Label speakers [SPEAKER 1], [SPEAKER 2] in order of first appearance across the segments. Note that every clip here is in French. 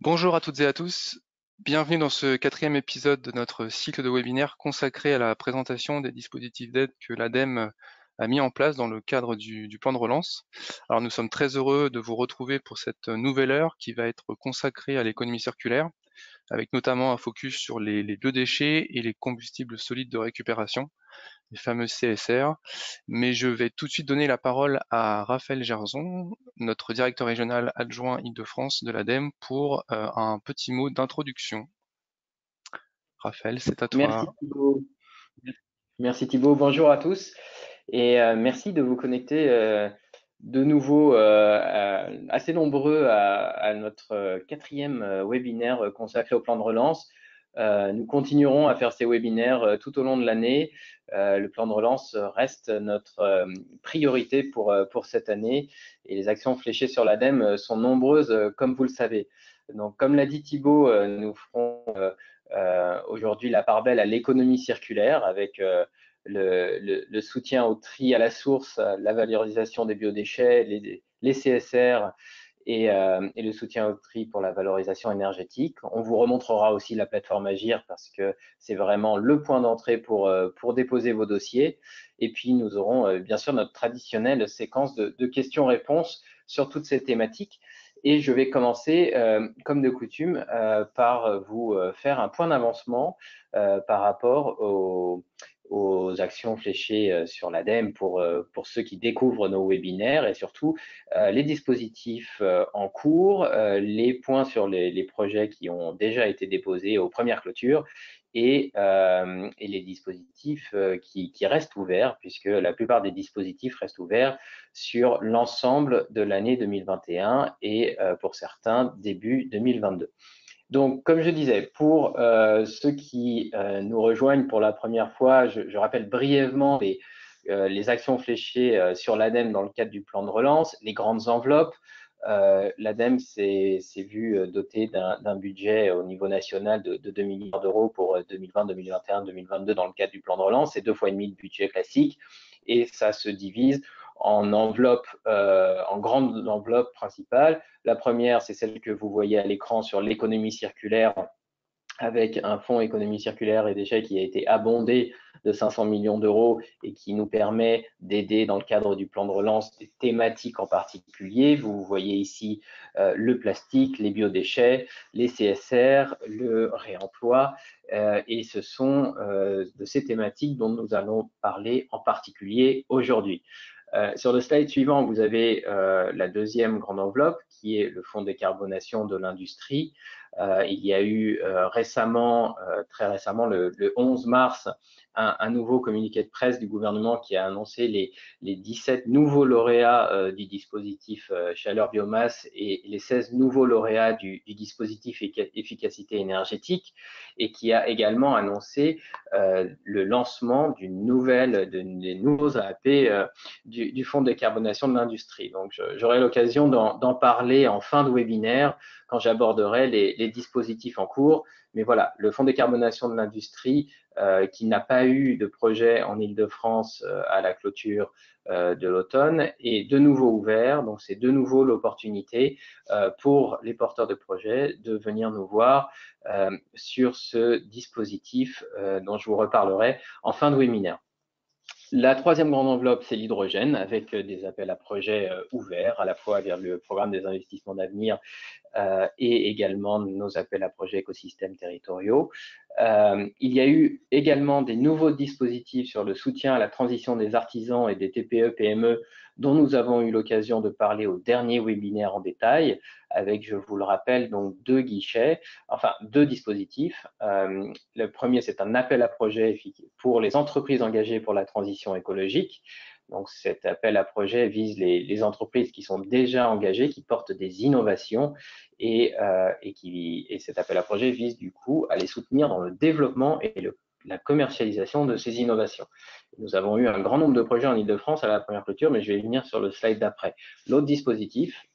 [SPEAKER 1] Bonjour à toutes et à tous, bienvenue dans ce quatrième épisode de notre cycle de webinaire consacré à la présentation des dispositifs d'aide que l'ADEME a mis en place dans le cadre du plan de relance. Alors nous sommes très heureux de vous retrouver pour cette nouvelle heure qui va être consacrée à l'économie circulaire, avec notamment un focus sur les biodéchets et les combustibles solides de récupération, les fameux CSR. Mais je vais tout de suite donner la parole à Raphaël Gerzon, notre directeur régional adjoint Île-de-France de l'ADEME, pour un petit mot d'introduction. Raphaël, c'est à
[SPEAKER 2] Merci
[SPEAKER 1] toi.
[SPEAKER 2] Thibaut. Merci Thibaut. Bonjour à tous et merci de vous connecter de nouveau assez nombreux à notre quatrième webinaire consacré au plan de relance. Nous continuerons à faire ces webinaires tout au long de l'année. Le plan de relance reste notre priorité pour cette année et les actions fléchées sur l'ADEME sont nombreuses comme vous le savez. Donc, comme l'a dit Thibaut, nous ferons aujourd'hui la part belle à l'économie circulaire avec le soutien au tri à la source, la valorisation des biodéchets, les CSR et le soutien au tri pour la valorisation énergétique. On vous remontrera aussi la plateforme Agir parce que c'est vraiment le point d'entrée pour déposer vos dossiers. Et puis, nous aurons bien sûr notre traditionnelle séquence de questions-réponses sur toutes ces thématiques. Et je vais commencer, comme de coutume, par vous faire un point d'avancement par rapport aux actions fléchées sur l'ADEME pour ceux qui découvrent nos webinaires et surtout les dispositifs en cours, les points sur les projets qui ont déjà été déposés aux premières clôtures et les dispositifs qui restent ouverts, puisque la plupart des dispositifs restent ouverts sur l'ensemble de l'année 2021 et pour certains, début 2022. Donc, comme je disais, pour ceux qui nous rejoignent pour la première fois, je rappelle brièvement les actions fléchées sur l'ADEME dans le cadre du plan de relance, les grandes enveloppes. L'ADEME s'est vu doté d'un budget au niveau national de 2 milliards d'euros pour 2020, 2021, 2022 dans le cadre du plan de relance. C'est 2,5 fois le budget classique et ça se divise en enveloppes, en grandes enveloppes principales. La première, c'est celle que vous voyez à l'écran sur l'économie circulaire, avec un fonds économie circulaire et déchets qui a été abondé de 500 millions d'euros et qui nous permet d'aider dans le cadre du plan de relance des thématiques en particulier. Vous voyez ici le plastique, les biodéchets, les CSR, le réemploi et ce sont de ces thématiques dont nous allons parler en particulier aujourd'hui. Sur le slide suivant, vous avez la deuxième grande enveloppe qui est le fonds décarbonation de l'industrie. Il y a eu récemment, très récemment, le 11 mars, un nouveau communiqué de presse du gouvernement qui a annoncé les 17 nouveaux lauréats du dispositif chaleur biomasse et les 16 nouveaux lauréats du dispositif efficacité énergétique et qui a également annoncé le lancement des nouveaux AAP du fonds de décarbonation de l'industrie. Donc, j'aurai l'occasion d'en parler en fin de webinaire quand j'aborderai les dispositifs en cours. Mais voilà, le fonds de décarbonation de l'industrie qui n'a pas eu de projet en Île-de-France à la clôture de l'automne est de nouveau ouvert. Donc, c'est de nouveau l'opportunité pour les porteurs de projets de venir nous voir sur ce dispositif dont je vous reparlerai en fin de webinaire. La troisième grande enveloppe, c'est l'hydrogène, avec des appels à projets ouverts, à la fois vers le programme des investissements d'avenir et également nos appels à projets écosystèmes territoriaux. Il y a eu également des nouveaux dispositifs sur le soutien à la transition des artisans et des TPE-PME dont nous avons eu l'occasion de parler au dernier webinaire en détail, avec, je vous le rappelle, donc deux dispositifs. Le premier, c'est un appel à projet pour les entreprises engagées pour la transition écologique. Donc, cet appel à projet vise les entreprises qui sont déjà engagées, qui portent des innovations et cet appel à projet vise du coup à les soutenir dans le développement et la commercialisation de ces innovations. Nous avons eu un grand nombre de projets en Île-de-France à la première clôture, mais je vais y venir sur le slide d'après. L'autre dispositif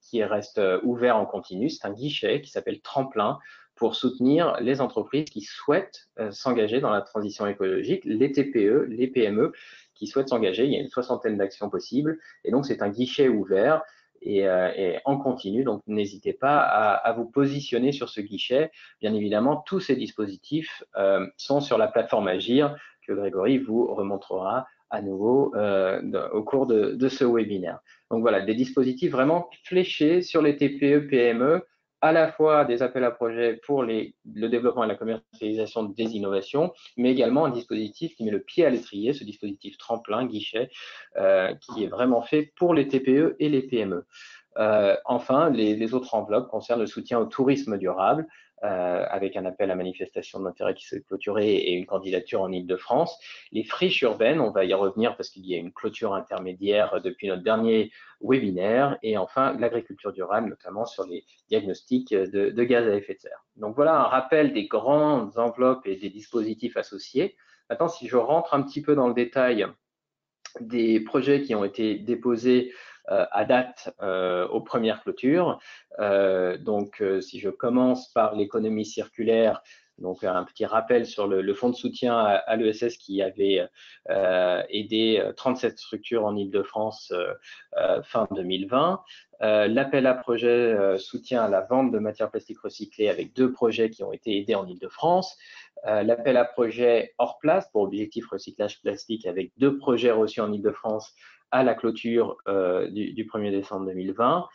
[SPEAKER 2] qui reste ouvert en continu, c'est un guichet qui s'appelle Tremplin pour soutenir les entreprises qui souhaitent s'engager dans la transition écologique, les TPE, les PME qui souhaitent s'engager. Il y a une 60aine d'actions possibles et donc c'est un guichet ouvert et en continu. Donc, n'hésitez pas à vous positionner sur ce guichet. Bien évidemment, tous ces dispositifs sont sur la plateforme Agir que Grégory vous remontrera à nouveau au cours de ce webinaire. Donc voilà, des dispositifs vraiment fléchés sur les TPE, PME, à la fois des appels à projets pour le développement et la commercialisation des innovations, mais également un dispositif qui met le pied à l'étrier, ce dispositif tremplin, guichet, qui est vraiment fait pour les TPE et les PME. Enfin, les autres enveloppes concernent le soutien au tourisme durable, avec un appel à manifestation d'intérêt qui s'est clôturé et une candidature en Île-de-France. Les friches urbaines, on va y revenir parce qu'il y a une clôture intermédiaire depuis notre dernier webinaire. Et enfin, l'agriculture durable, notamment sur les diagnostics de gaz à effet de serre. Donc voilà un rappel des grandes enveloppes et des dispositifs associés. Maintenant, si je rentre un petit peu dans le détail des projets qui ont été déposés à date aux premières clôtures. Si je commence par l'économie circulaire, donc un petit rappel sur le fonds de soutien à l'ESS qui avait aidé 37 structures en Île-de-France fin 2020. L'appel à projet soutien à la vente de matières plastiques recyclées avec 2 projets qui ont été aidés en Île-de-France. L'appel à projet hors place pour objectif recyclage plastique avec 2 projets reçus en Île-de-France à la clôture du 1er décembre 2020.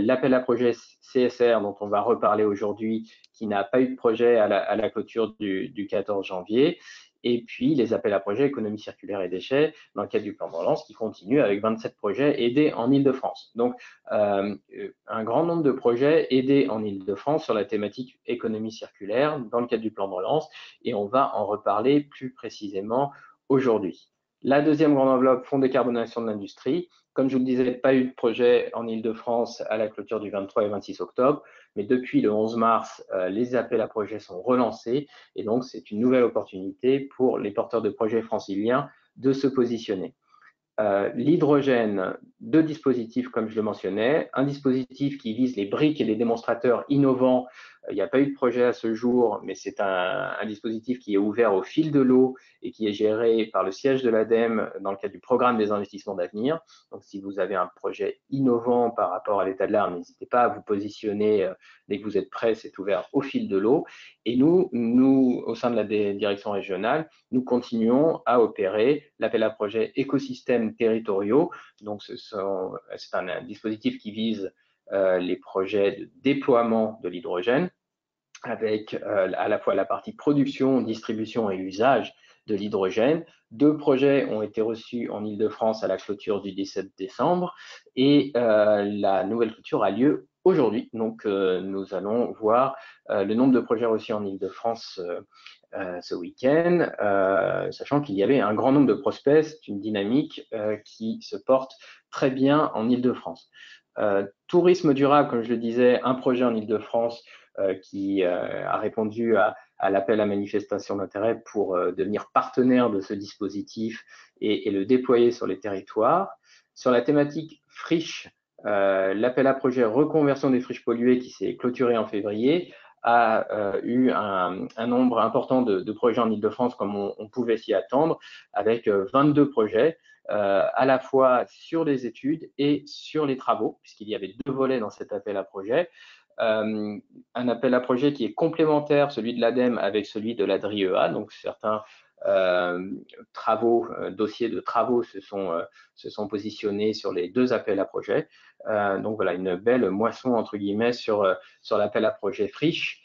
[SPEAKER 2] L'appel à projet CSR dont on va reparler aujourd'hui qui n'a pas eu de projet à la clôture du 14 janvier. Et puis les appels à projets économie circulaire et déchets dans le cadre du plan de relance qui continue avec 27 projets aidés en Île-de-France. Donc un grand nombre de projets aidés en Île-de-France sur la thématique économie circulaire dans le cadre du plan de relance et on va en reparler plus précisément aujourd'hui. La deuxième grande enveloppe, fonds décarbonation de l'industrie. Comme je vous le disais, pas eu de projet en Île-de-France à la clôture du 23 et 26 octobre, mais depuis le 11 mars, les appels à projets sont relancés et donc c'est une nouvelle opportunité pour les porteurs de projets franciliens de se positionner. L'hydrogène, 2 dispositifs comme je le mentionnais, un dispositif qui vise les briques et les démonstrateurs innovants. Il n'y a pas eu de projet à ce jour, mais c'est un dispositif qui est ouvert au fil de l'eau et qui est géré par le siège de l'ADEME dans le cadre du programme des investissements d'avenir. Donc, si vous avez un projet innovant par rapport à l'état de l'art, n'hésitez pas à vous positionner dès que vous êtes prêt, c'est ouvert au fil de l'eau. Et nous, au sein de la direction régionale, nous continuons à opérer l'appel à projet écosystèmes territoriaux. Donc, c'est un dispositif qui vise les projets de déploiement de l'hydrogène avec à la fois la partie production, distribution et usage de l'hydrogène. 2 projets ont été reçus en Île-de-France à la clôture du 17 décembre et la nouvelle clôture a lieu aujourd'hui. Donc, nous allons voir le nombre de projets reçus en Île-de-France ce week-end, sachant qu'il y avait un grand nombre de prospects. C'est une dynamique qui se porte très bien en Île-de-France. Tourisme durable, comme je le disais, un projet en Île-de-France qui a répondu à l'appel à manifestation d'intérêt pour devenir partenaire de ce dispositif et le déployer sur les territoires. Sur la thématique friche, l'appel à projet reconversion des friches polluées qui s'est clôturé en février a eu un nombre important de projets en Île-de-France comme on pouvait s'y attendre, avec 22 projets à la fois sur les études et sur les travaux, puisqu'il y avait 2 volets dans cet appel à projet. Un appel à projet qui est complémentaire, celui de l'ADEME avec celui de la DRIEA, donc certains dossiers de travaux se sont positionnés sur les 2 appels à projet. Donc voilà, une belle moisson entre guillemets sur l'appel à projet friche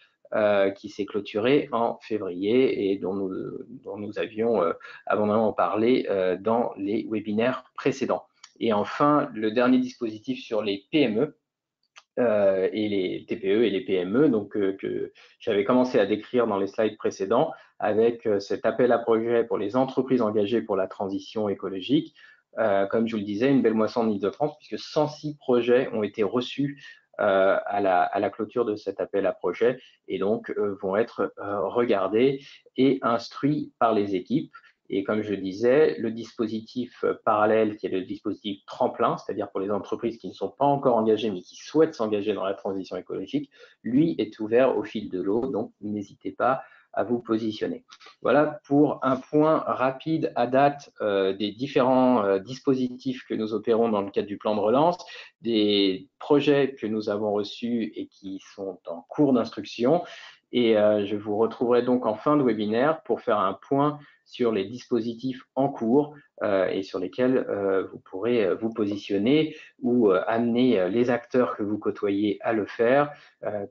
[SPEAKER 2] qui s'est clôturé en février et dont nous avions abondamment parlé dans les webinaires précédents. Et enfin, le dernier dispositif sur les PME, et les TPE et les PME, donc que j'avais commencé à décrire dans les slides précédents, avec cet appel à projet pour les entreprises engagées pour la transition écologique. Comme je vous le disais, une belle moisson en Île-de-France, puisque 106 projets ont été reçus à la clôture de cet appel à projet et donc vont être regardés et instruits par les équipes. Et comme je le disais, le dispositif parallèle, qui est le dispositif tremplin, c'est-à-dire pour les entreprises qui ne sont pas encore engagées, mais qui souhaitent s'engager dans la transition écologique, lui est ouvert au fil de l'eau. Donc, n'hésitez pas à vous positionner. Voilà pour un point rapide à date des différents dispositifs que nous opérons dans le cadre du plan de relance, des projets que nous avons reçus et qui sont en cours d'instruction. Et je vous retrouverai donc en fin de webinaire pour faire un point sur les dispositifs en cours et sur lesquels vous pourrez vous positionner ou amener les acteurs que vous côtoyez à le faire,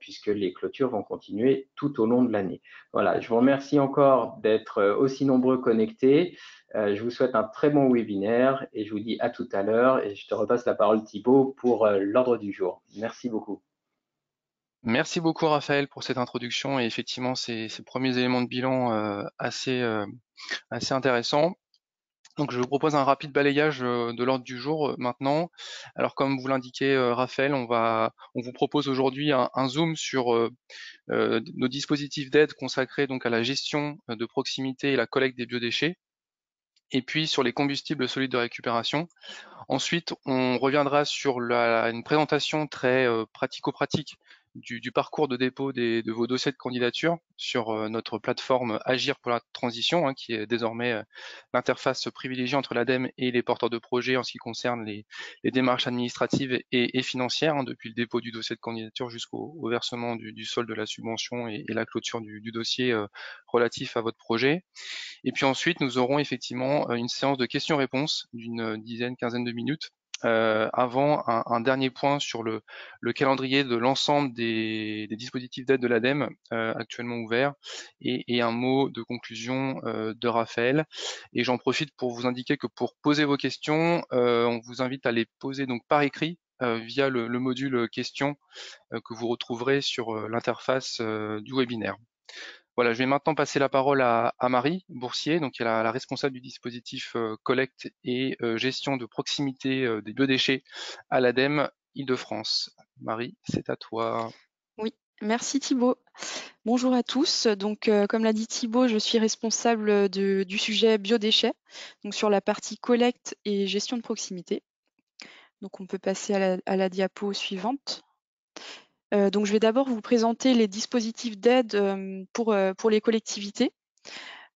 [SPEAKER 2] puisque les clôtures vont continuer tout au long de l'année. Voilà, je vous remercie encore d'être aussi nombreux connectés. Je vous souhaite un très bon webinaire et je vous dis à tout à l'heure. Et je te repasse la parole, Thibaut, pour l'ordre du jour. Merci beaucoup.
[SPEAKER 1] Merci beaucoup Raphaël pour cette introduction et effectivement ces premiers éléments de bilan assez intéressants. Donc je vous propose un rapide balayage de l'ordre du jour maintenant. Alors comme vous l'indiquez Raphaël, on vous propose aujourd'hui un zoom sur nos dispositifs d'aide consacrés donc à la gestion de proximité et la collecte des biodéchets, et puis sur les combustibles solides de récupération. Ensuite, on reviendra sur une présentation très pratico-pratique du parcours de dépôt de vos dossiers de candidature sur notre plateforme Agir pour la transition, hein, qui est désormais l'interface privilégiée entre l'ADEME et les porteurs de projets en ce qui concerne les démarches administratives et financières, hein, depuis le dépôt du dossier de candidature jusqu'au versement du solde de la subvention et la clôture du dossier relatif à votre projet. Et puis ensuite, nous aurons effectivement une séance de questions-réponses d'une dizaine, quinzaine de minutes, avant un dernier point sur le calendrier de l'ensemble des dispositifs d'aide de l'ADEME actuellement ouverts, et un mot de conclusion de Raphaël. Et j'en profite pour vous indiquer que pour poser vos questions, on vous invite à les poser donc par écrit via le module questions que vous retrouverez sur l'interface du webinaire. Voilà, je vais maintenant passer la parole à Marie Boursier, donc qui est la responsable du dispositif collecte et gestion de proximité des biodéchets à l'ADEME Île-de-France. Marie, c'est à toi.
[SPEAKER 3] Oui, merci Thibaut. Bonjour à tous. Donc, comme l'a dit Thibaut, je suis responsable du sujet biodéchets, donc sur la partie collecte et gestion de proximité. Donc, on peut passer à la diapo suivante. Donc, je vais d'abord vous présenter les dispositifs d'aide pour les collectivités.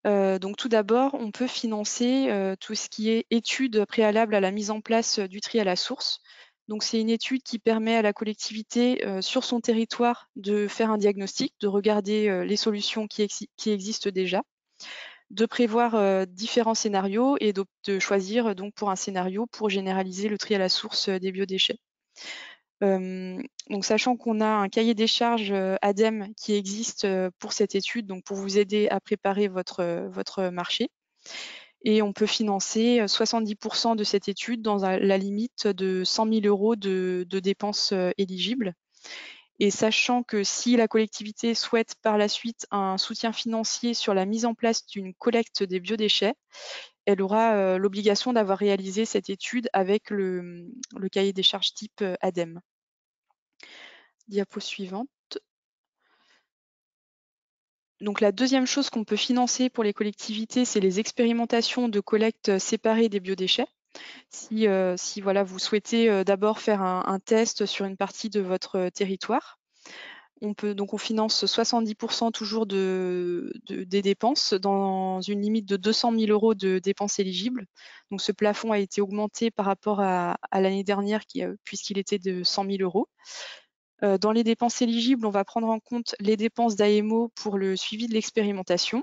[SPEAKER 3] Donc, tout d'abord, on peut financer tout ce qui est études préalables à la mise en place du tri à la source. Donc, c'est une étude qui permet à la collectivité sur son territoire de faire un diagnostic, de regarder les solutions qui existent déjà, de prévoir différents scénarios et de choisir donc pour un scénario pour généraliser le tri à la source des biodéchets. Donc sachant qu'on a un cahier des charges ADEME qui existe pour cette étude, donc pour vous aider à préparer votre marché. Et on peut financer 70% de cette étude dans la limite de 100 000 € de dépenses éligibles. Et sachant que si la collectivité souhaite par la suite un soutien financier sur la mise en place d'une collecte des biodéchets, elle aura l'obligation d'avoir réalisé cette étude avec le cahier des charges type ADEME. Diapo suivante. Donc la deuxième chose qu'on peut financer pour les collectivités, c'est les expérimentations de collecte séparée des biodéchets. Si voilà, vous souhaitez d'abord faire un test sur une partie de votre territoire, on finance 70% toujours des dépenses dans une limite de 200 000 € de dépenses éligibles. Donc ce plafond a été augmenté par rapport à l'année dernière puisqu'il était de 100 000 €. Dans les dépenses éligibles, on va prendre en compte les dépenses d'AMO pour le suivi de l'expérimentation,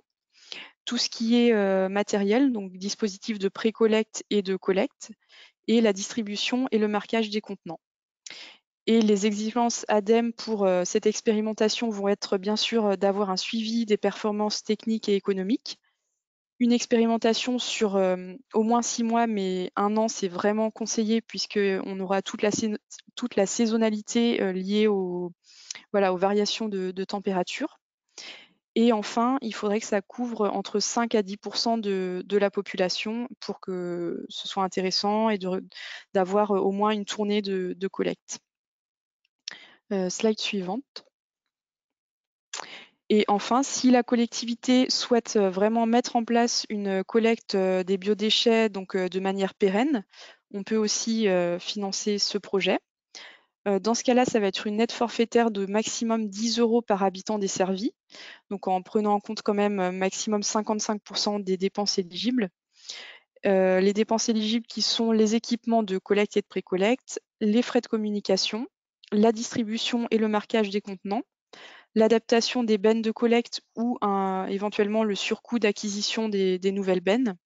[SPEAKER 3] tout ce qui est matériel, donc dispositif de pré-collecte et de collecte, et la distribution et le marquage des contenants. Et les exigences ADEME pour cette expérimentation vont être bien sûr d'avoir un suivi des performances techniques et économiques. Une expérimentation sur au moins 6 mois, mais 1 an, c'est vraiment conseillé puisqu'on aura toute la saisonnalité liée aux variations de température. Et enfin, il faudrait que ça couvre entre 5 à 10% de la population pour que ce soit intéressant et d'avoir au moins une tournée de collecte. Slide suivante. Et enfin, si la collectivité souhaite vraiment mettre en place une collecte des biodéchets de manière pérenne, on peut aussi financer ce projet. Dans ce cas-là, ça va être une aide forfaitaire de maximum 10 € par habitant desservi, donc en prenant en compte quand même maximum 55% des dépenses éligibles. Les dépenses éligibles qui sont les équipements de collecte et de pré-collecte, les frais de communication, la distribution et le marquage des contenants, l'adaptation des bennes de collecte ou éventuellement le surcoût d'acquisition des nouvelles bennes.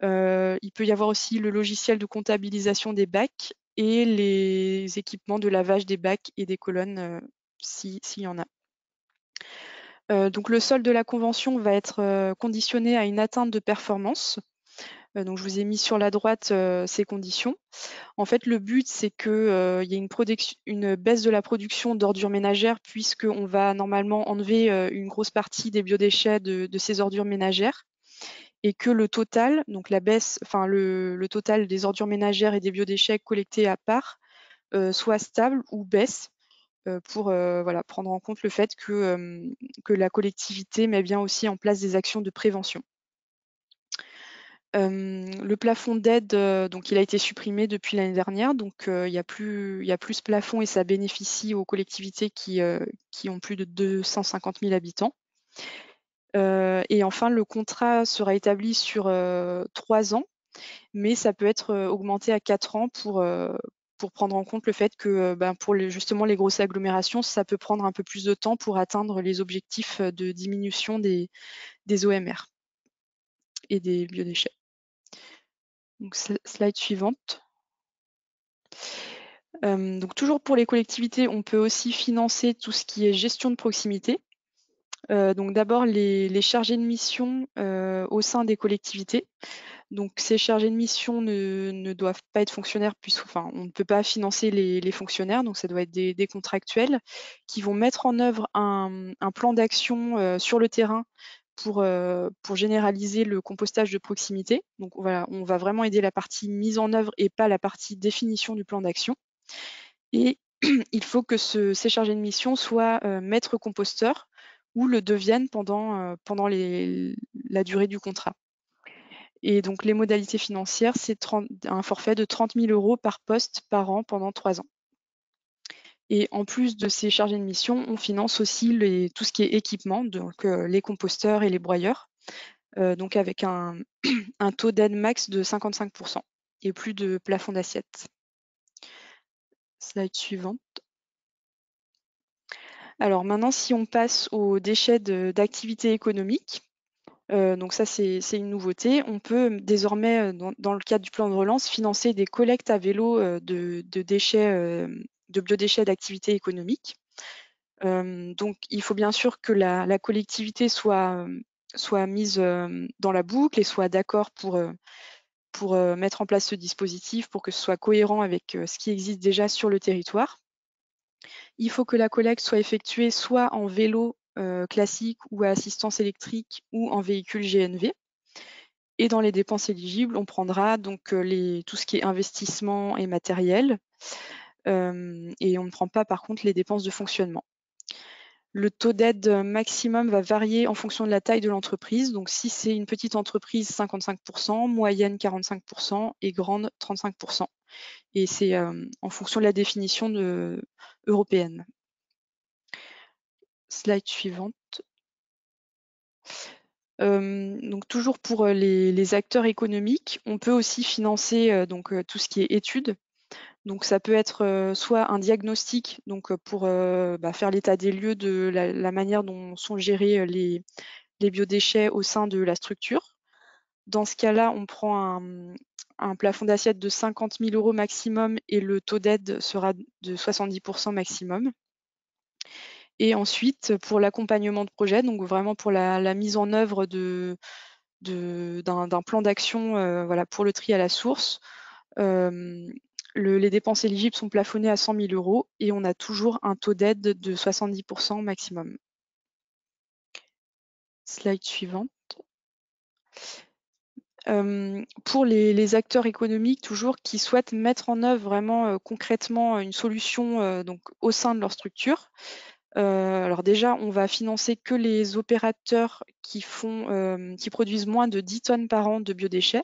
[SPEAKER 3] Il peut y avoir aussi le logiciel de comptabilisation des bacs et les équipements de lavage des bacs et des colonnes, s'il y en a. Donc le solde de la convention va être conditionné à une atteinte de performance. Donc je vous ai mis sur la droite ces conditions. En fait, le but, c'est qu'il y ait une baisse de la production d'ordures ménagères, puisqu'on va normalement enlever une grosse partie des biodéchets de ces ordures ménagères, et que le total, donc la baisse, enfin le total des ordures ménagères et des biodéchets collectés à part, soit stable ou baisse, pour voilà, prendre en compte le fait que la collectivité met bien aussi en place des actions de prévention. Le plafond d'aide, donc il a été supprimé depuis l'année dernière, donc il y a plus ce plafond et ça bénéficie aux collectivités qui ont plus de 250 000 habitants. Et enfin, le contrat sera établi sur 3 ans, mais ça peut être augmenté à 4 ans pour prendre en compte le fait que pour justement les grosses agglomérations, ça peut prendre un peu plus de temps pour atteindre les objectifs de diminution des OMR et des biodéchets. Donc, slide suivante. Donc toujours pour les collectivités, on peut aussi financer tout ce qui est gestion de proximité. Donc d'abord les chargés de mission au sein des collectivités. Donc ces chargés de mission ne doivent pas être fonctionnaires, on ne peut pas financer les fonctionnaires, donc ça doit être des contractuels qui vont mettre en œuvre un plan d'action sur le terrain pour généraliser le compostage de proximité. Donc voilà, on va vraiment aider la partie mise en œuvre et pas la partie définition du plan d'action. Et il faut que ces chargés de mission soient maîtres composteurs ou le deviennent pendant la durée du contrat. Et donc les modalités financières, c'est un forfait de 30 000 € par poste par an pendant 3 ans. Et en plus de ces chargés de mission, on finance aussi tout ce qui est équipement, donc les composteurs et les broyeurs, donc avec un taux d'aide max de 55% et plus de plafond d'assiette. Slide suivante. Alors maintenant, si on passe aux déchets d'activité économique, donc ça c'est une nouveauté, on peut désormais, dans le cadre du plan de relance, financer des collectes à vélo de déchets, de biodéchets d'activité économique. Donc il faut bien sûr que la collectivité soit mise dans la boucle et soit d'accord pour mettre en place ce dispositif pour que ce soit cohérent avec ce qui existe déjà sur le territoire. Il faut que la collecte soit effectuée soit en vélo classique ou à assistance électrique ou en véhicule GNV. Et dans les dépenses éligibles, on prendra donc tout ce qui est investissement et matériel. Et on ne prend pas par contre les dépenses de fonctionnement. Le taux d'aide maximum va varier en fonction de la taille de l'entreprise. Donc si c'est une petite entreprise, 55%, moyenne 45% et grande 35%. Et c'est en fonction de la définition européenne. Slide suivante. Donc toujours pour les acteurs économiques, on peut aussi financer tout ce qui est études. Donc ça peut être soit un diagnostic, donc pour faire l'état des lieux de la manière dont sont gérés les biodéchets au sein de la structure. Dans ce cas-là, on prend un plafond d'assiette de 50 000 € maximum et le taux d'aide sera de 70% maximum. Et ensuite, pour l'accompagnement de projet, donc vraiment pour la mise en œuvre d'un plan d'action voilà, pour le tri à la source, les dépenses éligibles sont plafonnées à 100 000 € et on a toujours un taux d'aide de 70% maximum. Slide suivante. Pour les acteurs économiques toujours qui souhaitent mettre en œuvre vraiment concrètement une solution donc au sein de leur structure. Alors déjà, on va financer que les opérateurs qui produisent moins de 10 tonnes par an de biodéchets,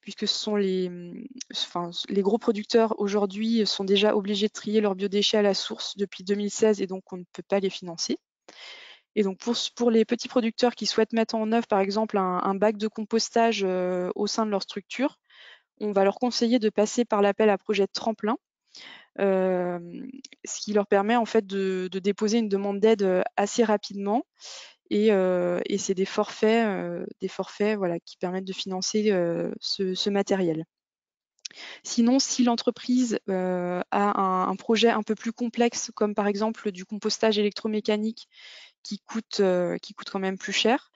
[SPEAKER 3] puisque ce sont les gros producteurs aujourd'hui sont déjà obligés de trier leurs biodéchets à la source depuis 2016 et donc on ne peut pas les financer. Et donc pour les petits producteurs qui souhaitent mettre en œuvre par exemple un bac de compostage au sein de leur structure, on va leur conseiller de passer par l'appel à projet tremplin, ce qui leur permet en fait de déposer une demande d'aide assez rapidement. Et c'est des forfaits voilà, qui permettent de financer ce matériel. Sinon, si l'entreprise a un projet un peu plus complexe, comme par exemple du compostage électromécanique qui coûte quand même plus cher,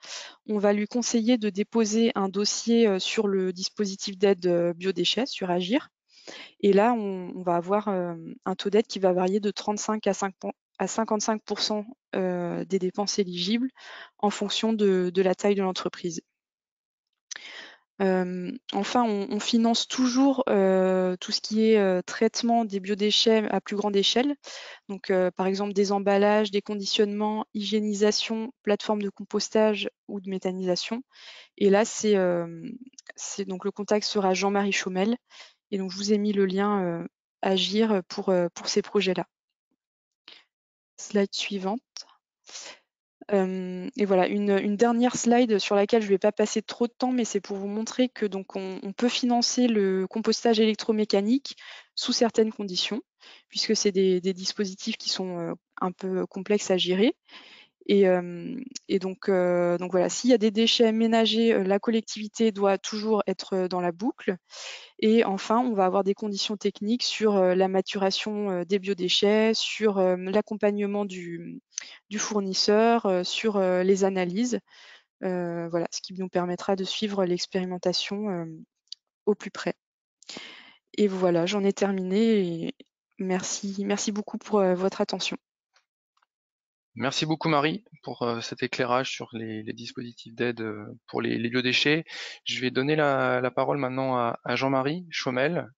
[SPEAKER 3] on va lui conseiller de déposer un dossier sur le dispositif d'aide biodéchets, sur Agir. Et là, on va avoir un taux d'aide qui va varier de 35 à 55% des dépenses éligibles en fonction de la taille de l'entreprise. Enfin, on finance toujours tout ce qui est traitement des biodéchets à plus grande échelle. Donc, par exemple, des emballages, des conditionnements, hygiénisation, plateforme de compostage ou de méthanisation. Et là, donc le contact sera Jean-Marie Chaumel. Et donc, je vous ai mis le lien Agir pour ces projets-là. Slide suivante. Et voilà, une dernière slide sur laquelle je ne vais pas passer trop de temps, mais c'est pour vous montrer que donc on peut financer le compostage électromécanique sous certaines conditions, puisque c'est des dispositifs qui sont un peu complexes à gérer. Et donc voilà, s'il y a des déchets ménagers, la collectivité doit toujours être dans la boucle. Et enfin, on va avoir des conditions techniques sur la maturation des biodéchets, sur l'accompagnement du fournisseur, sur les analyses. Voilà, ce qui nous permettra de suivre l'expérimentation au plus près. Et voilà, j'en ai terminé. Et merci beaucoup pour votre attention.
[SPEAKER 1] Merci beaucoup Marie pour cet éclairage sur les dispositifs d'aide pour les biodéchets. Je vais donner la parole maintenant à Jean-Marie Chaumel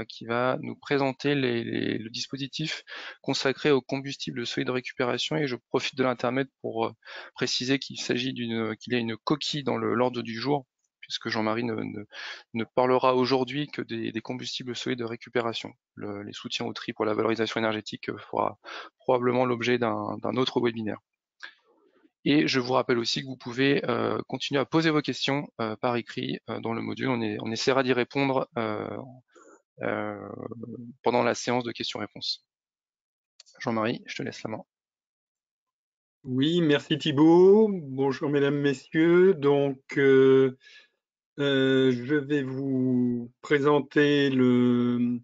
[SPEAKER 1] qui va nous présenter le dispositif consacré au combustible solide de récupération, et je profite de l'intermède pour préciser qu'il y a une coquille dans l'ordre du jour, puisque Jean-Marie ne parlera aujourd'hui que des combustibles solides de récupération. Les soutiens au tri pour la valorisation énergétique fera probablement l'objet d'un autre webinaire. Et je vous rappelle aussi que vous pouvez continuer à poser vos questions par écrit dans le module. On essaiera d'y répondre pendant la séance de questions-réponses. Jean-Marie, je te laisse la main.
[SPEAKER 4] Oui, merci Thibaut. Bonjour mesdames, messieurs. Donc, je vais vous présenter le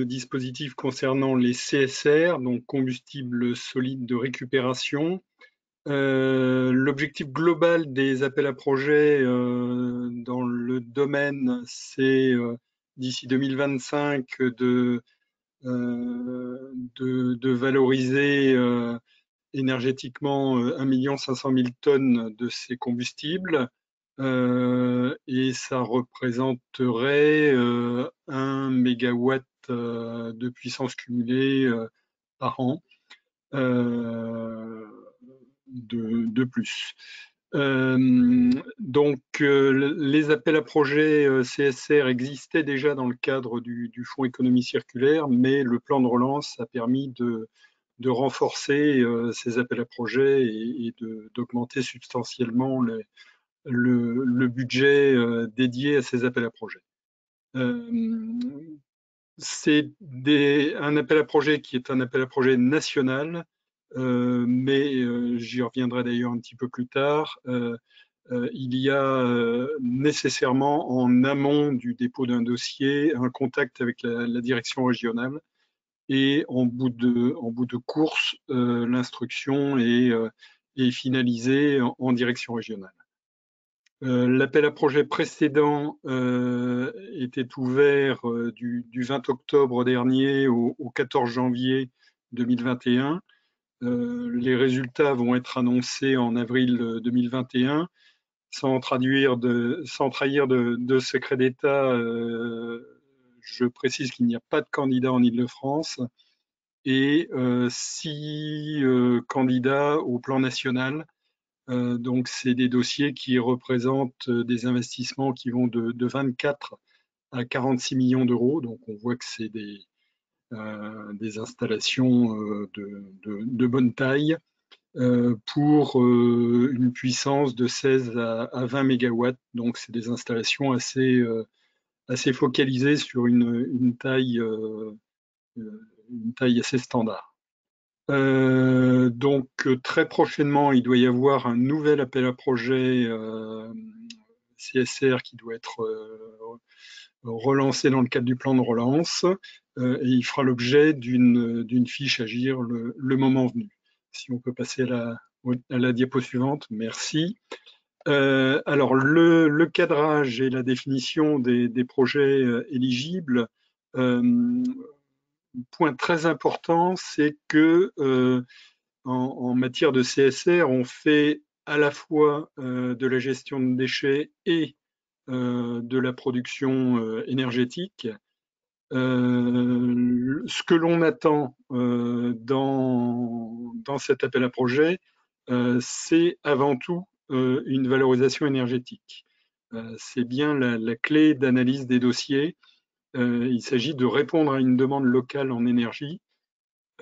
[SPEAKER 4] dispositif concernant les CSR, donc combustibles solides de récupération. L'objectif global des appels à projets dans le domaine, c'est d'ici 2025 de valoriser énergétiquement 1 500 000 tonnes de ces combustibles, et ça représenterait 1 mégawatt de puissance cumulée par an de plus. Donc, les appels à projets CSR existaient déjà dans le cadre du Fonds économie circulaire, mais le plan de relance a permis de renforcer ces appels à projets et d'augmenter substantiellement le budget dédié à ces appels à projets. C'est un appel à projet qui est un appel à projet national, mais j'y reviendrai d'ailleurs un petit peu plus tard. Il y a nécessairement en amont du dépôt d'un dossier un contact avec la direction régionale, et en bout de course, l'instruction est finalisée en direction régionale. L'appel à projet précédent était ouvert du 20 octobre dernier au 14 janvier 2021. Les résultats vont être annoncés en avril 2021. Sans trahir de secret d'État, je précise qu'il n'y a pas de candidat en Île-de-France et 6 candidats au plan national, Donc, c'est des dossiers qui représentent des investissements qui vont de 24 à 46 millions d'euros. Donc, on voit que c'est des installations de bonne taille pour une puissance de 16 à 20 mégawatts. Donc, c'est des installations assez focalisées sur une taille assez standard. Donc très prochainement, il doit y avoir un nouvel appel à projet CSR qui doit être relancé dans le cadre du plan de relance et il fera l'objet d'une fiche Agir le moment venu. Si on peut passer à la diapo suivante, merci. Alors le cadrage et la définition des projets éligibles, point très important, c'est que en matière de CSR, on fait à la fois de la gestion de déchets et de la production énergétique. Ce que l'on attend dans cet appel à projet, c'est avant tout une valorisation énergétique. C'est bien la clé d'analyse des dossiers. Il s'agit de répondre à une demande locale en énergie,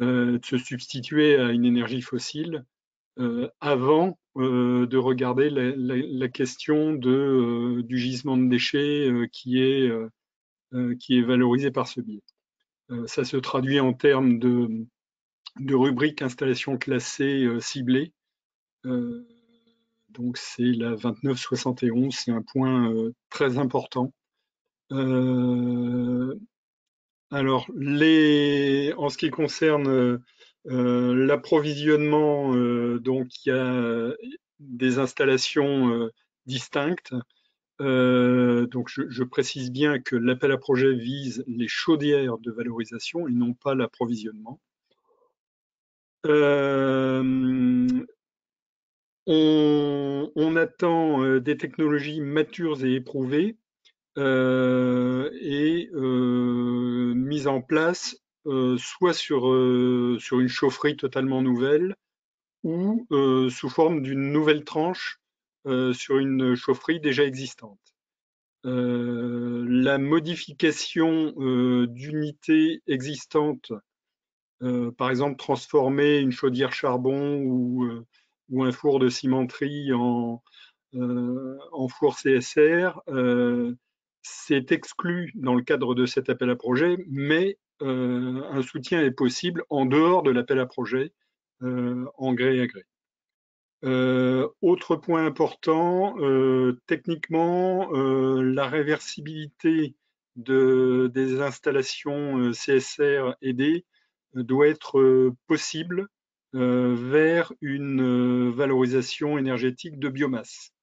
[SPEAKER 4] de se substituer à une énergie fossile avant de regarder la question du gisement de déchets qui est valorisé par ce biais. Ça se traduit en termes de rubrique installation classée ciblée. Donc c'est la 2971, c'est un point très important. Alors, en ce qui concerne l'approvisionnement, donc il y a des installations distinctes. Donc je précise bien que l'appel à projet vise les chaudières de valorisation et non pas l'approvisionnement. On attend des technologies matures et éprouvées et mise en place soit sur une chaufferie totalement nouvelle ou sous forme d'une nouvelle tranche sur une chaufferie déjà existante. La modification d'unités existantes, par exemple transformer une chaudière charbon ou un four de cimenterie en four CSR, c'est exclu dans le cadre de cet appel à projet, mais un soutien est possible en dehors de l'appel à projet en gré à gré. Autre point important, techniquement, la réversibilité des installations CSR aidées doit être possible vers une valorisation énergétique de biomasse.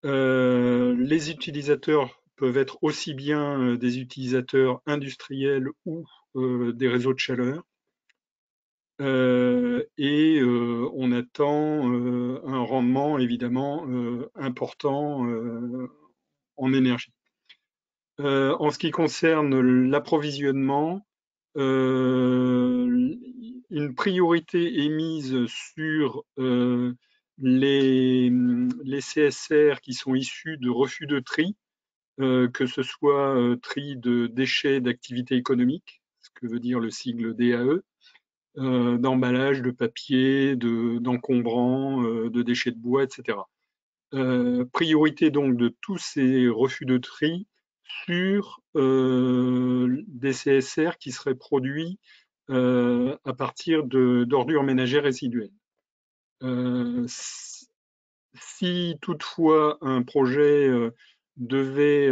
[SPEAKER 4] Les utilisateurs peuvent être aussi bien des utilisateurs industriels ou des réseaux de chaleur. Et on attend un rendement évidemment important en énergie. En ce qui concerne l'approvisionnement, une priorité est mise sur les CSR qui sont issus de refus de tri, que ce soit tri de déchets d'activité économique, ce que veut dire le sigle DAE, d'emballage, de papier, d'encombrants, de déchets de bois, etc. Priorité donc de tous ces refus de tri sur des CSR qui seraient produits à partir d'ordures ménagères résiduelles. Si toutefois un projet devait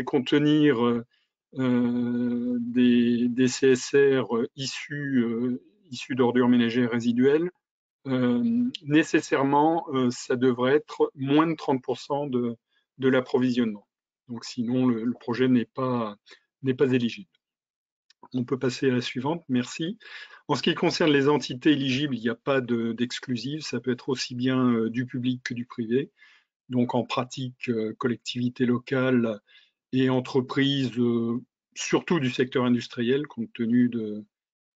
[SPEAKER 4] contenir des CSR issus d'ordures ménagères résiduelles, nécessairement, ça devrait être moins de 30% de l'approvisionnement. Donc sinon, le projet n'est pas éligible. On peut passer à la suivante, merci. En ce qui concerne les entités éligibles, il n'y a pas d'exclusive, ça peut être aussi bien du public que du privé. Donc en pratique, collectivités locales et entreprises, surtout du secteur industriel, compte tenu de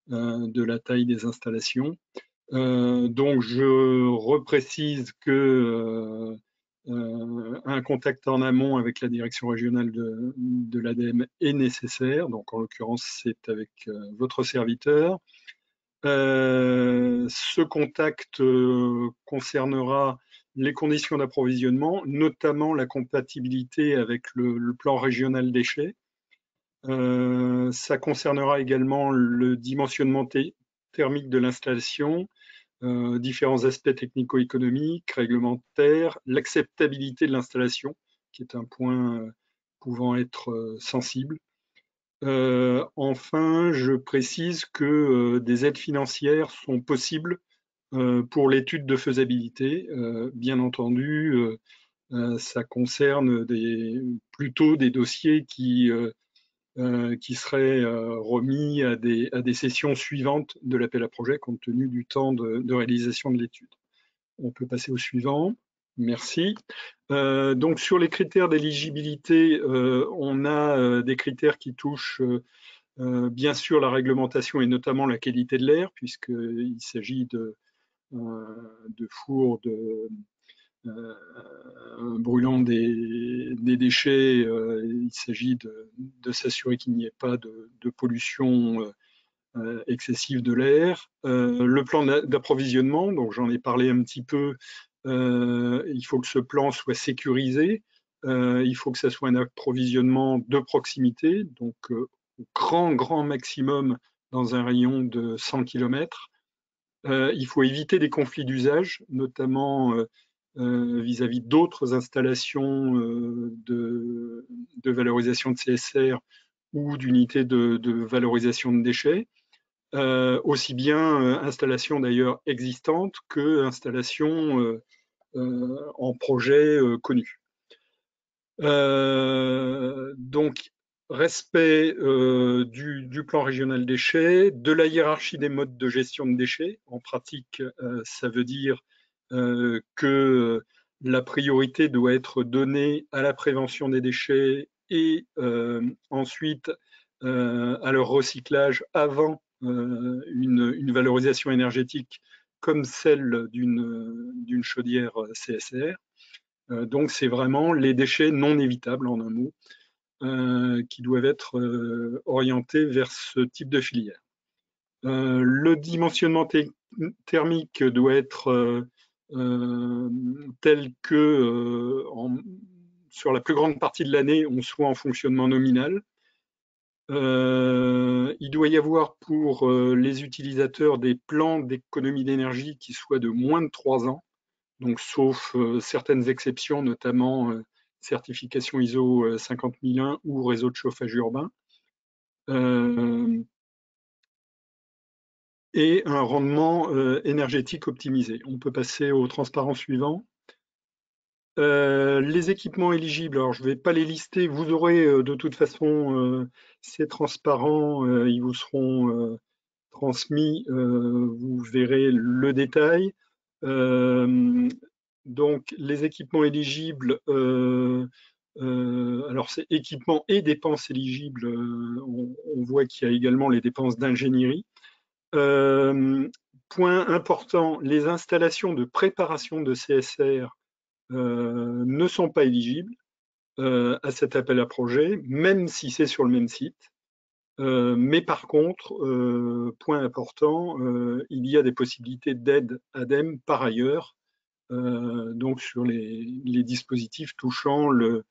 [SPEAKER 4] la taille des installations. Donc, je reprécise que un contact en amont avec la direction régionale de l'ADEME est nécessaire. Donc, en l'occurrence, c'est avec votre serviteur. Ce contact concernera les conditions d'approvisionnement, notamment la compatibilité avec le plan régional déchets. Ça concernera également le dimensionnement thermique de l'installation, différents aspects technico-économiques, réglementaires, l'acceptabilité de l'installation, qui est un point pouvant être sensible. Enfin, je précise que des aides financières sont possibles pour l'étude de faisabilité. Bien entendu, ça concerne plutôt des dossiers qui seraient remis à des sessions suivantes de l'appel à projet compte tenu du temps de réalisation de l'étude. On peut passer au suivant. Merci. Donc sur les critères d'éligibilité, on a des critères qui touchent bien sûr la réglementation et notamment la qualité de l'air, puisqu'il s'agit de fours brûlant des déchets. Il s'agit de s'assurer qu'il n'y ait pas de pollution excessive de l'air. Le plan d'approvisionnement, donc j'en ai parlé un petit peu, il faut que ce plan soit sécurisé. Il faut que ça soit un approvisionnement de proximité, donc au grand maximum dans un rayon de 100 km. Il faut éviter des conflits d'usage, notamment vis-à-vis d'autres installations de valorisation de CSR ou d'unités de valorisation de déchets, aussi bien installations d'ailleurs existantes que installations en projet connu. Donc, respect du plan régional déchets, de la hiérarchie des modes de gestion de déchets. En pratique, ça veut dire que la priorité doit être donnée à la prévention des déchets et ensuite à leur recyclage avant une valorisation énergétique comme celle d'une chaudière CSR. Donc, c'est vraiment les déchets non évitables, en un mot, qui doivent être orientés vers ce type de filière. Le dimensionnement thermique doit être tel que sur la plus grande partie de l'année, on soit en fonctionnement nominal. Il doit y avoir pour les utilisateurs des plans d'économie d'énergie qui soient de moins de 3 ans. Donc, sauf certaines exceptions, notamment certification ISO 50001 ou réseau de chauffage urbain. Et un rendement énergétique optimisé. On peut passer au transparent suivant. Les équipements éligibles, alors je ne vais pas les lister, vous aurez de toute façon ces transparents, ils vous seront transmis, vous verrez le détail. Donc, les équipements éligibles, alors c'est équipements et dépenses éligibles, on voit qu'il y a également les dépenses d'ingénierie. Point important, les installations de préparation de CSR ne sont pas éligibles à cet appel à projet, même si c'est sur le même site. Mais par contre, point important, il y a des possibilités d'aide ADEME par ailleurs, donc sur les dispositifs touchant le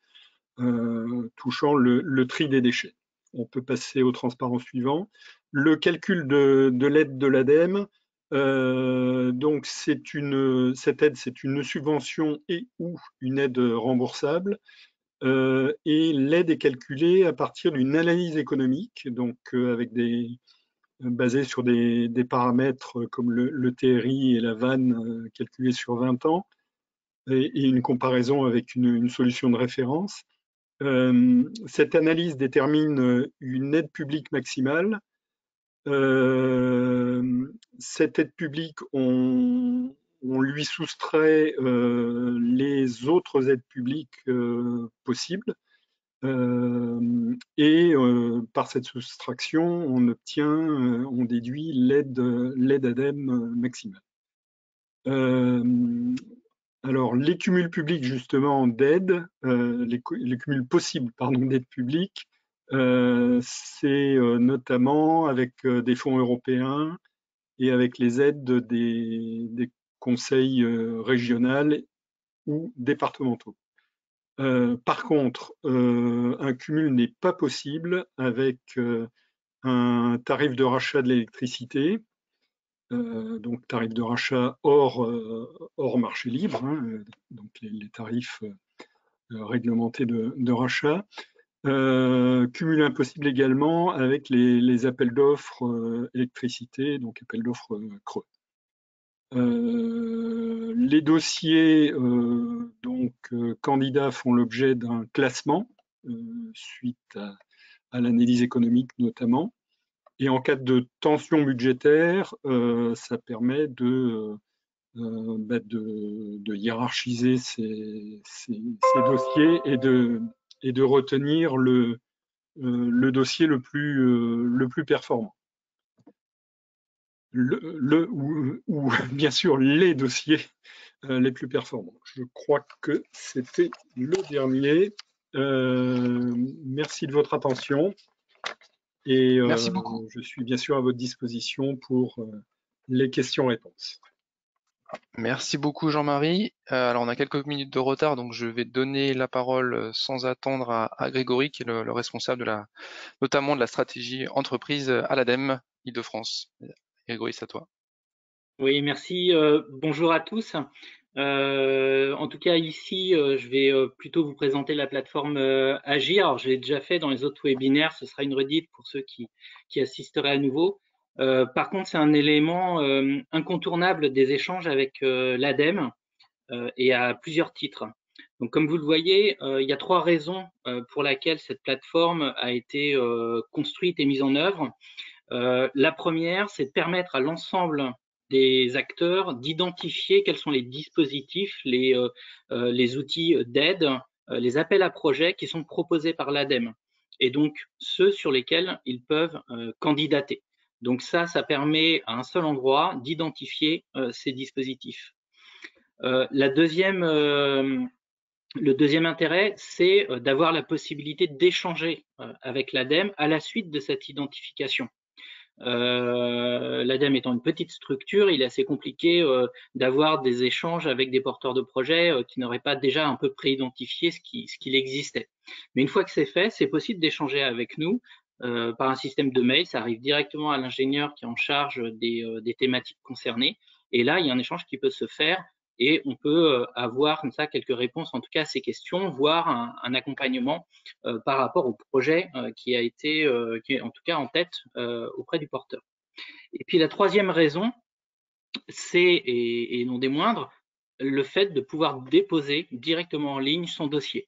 [SPEAKER 4] tri des déchets. On peut passer au transparent suivant. Le calcul de l'aide de l'ADEME, donc cette aide, c'est une subvention et ou une aide remboursable. Et l'aide est calculée à partir d'une analyse économique, donc basée sur des paramètres comme le TRI et la VAN calculés sur 20 ans, et une comparaison avec une solution de référence. Cette analyse détermine une aide publique maximale. Cette aide publique, on lui soustrait les autres aides publiques possibles. Par cette soustraction, on déduit l'aide ADEME maximale. Alors, les cumuls publics justement d'aide, les cumuls possibles d'aide publique, c'est notamment avec des fonds européens et avec les aides des conseils régionaux ou départementaux. Par contre, un cumul n'est pas possible avec un tarif de rachat de l'électricité, donc tarif de rachat hors marché libre, hein, donc les tarifs réglementés de rachat. Cumul impossible également avec les appels d'offres électricité, donc appels d'offres creux. Les dossiers candidats font l'objet d'un classement suite à l'analyse économique notamment. Et en cas de tension budgétaire, ça permet de hiérarchiser ces dossiers et de retenir le dossier le plus performant. Ou bien sûr les dossiers les plus performants. Je crois que c'était le dernier. Merci de votre attention. Et
[SPEAKER 1] merci beaucoup.
[SPEAKER 4] Je suis bien sûr à votre disposition pour les questions-réponses.
[SPEAKER 1] Merci beaucoup Jean-Marie. Alors on a quelques minutes de retard, donc je vais donner la parole sans attendre à Grégory, qui est le responsable notamment de la stratégie entreprise à l'ADEME Île-de-France. Grégory, c'est à toi.
[SPEAKER 5] Oui, merci. Bonjour à tous. En tout cas, ici, je vais plutôt vous présenter la plateforme Agir. Alors, je l'ai déjà fait dans les autres webinaires. Ce sera une redite pour ceux qui assisteraient à nouveau. Par contre, c'est un élément incontournable des échanges avec l'ADEME et à plusieurs titres. Donc, comme vous le voyez, il y a 3 raisons pour lesquelles cette plateforme a été construite et mise en œuvre. La première, c'est de permettre à l'ensemble des acteurs d'identifier quels sont les dispositifs, les outils d'aide, les appels à projets qui sont proposés par l'ADEME et donc ceux sur lesquels ils peuvent candidater. Donc ça permet à un seul endroit d'identifier ces dispositifs. Le deuxième intérêt, c'est d'avoir la possibilité d'échanger avec l'ADEME à la suite de cette identification. L'ADEME étant une petite structure, il est assez compliqué d'avoir des échanges avec des porteurs de projets qui n'auraient pas déjà un peu préidentifié ce qu'il existait. Mais une fois que c'est fait, c'est possible d'échanger avec nous par un système de mail. Ça arrive directement à l'ingénieur qui est en charge des thématiques concernées. Et là, il y a un échange qui peut se faire et on peut avoir comme ça quelques réponses en tout cas à ces questions, voire un accompagnement par rapport au projet qui est en tout cas en tête auprès du porteur. Et puis la troisième raison, c'est, et non des moindres, le fait de pouvoir déposer directement en ligne son dossier.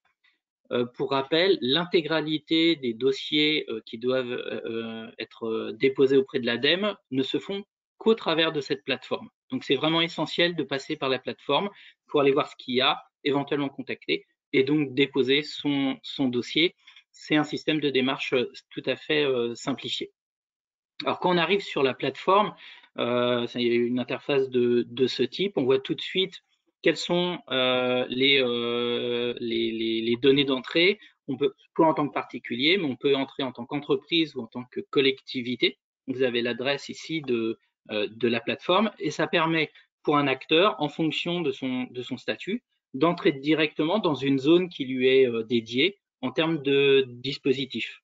[SPEAKER 5] Pour rappel, l'intégralité des dossiers qui doivent être déposés auprès de l'ADEME ne se font qu'au travers de cette plateforme. Donc c'est vraiment essentiel de passer par la plateforme pour aller voir ce qu'il y a, éventuellement contacter et donc déposer son dossier. C'est un système de démarche tout à fait simplifié. Alors quand on arrive sur la plateforme, il y a une interface de ce type, on voit tout de suite quelles sont les données d'entrée. On peut, pas en tant que particulier, mais on peut entrer en tant qu'entreprise ou en tant que collectivité. Vous avez l'adresse ici de la plateforme et ça permet pour un acteur, en fonction de son statut, d'entrer directement dans une zone qui lui est dédiée en termes de dispositif.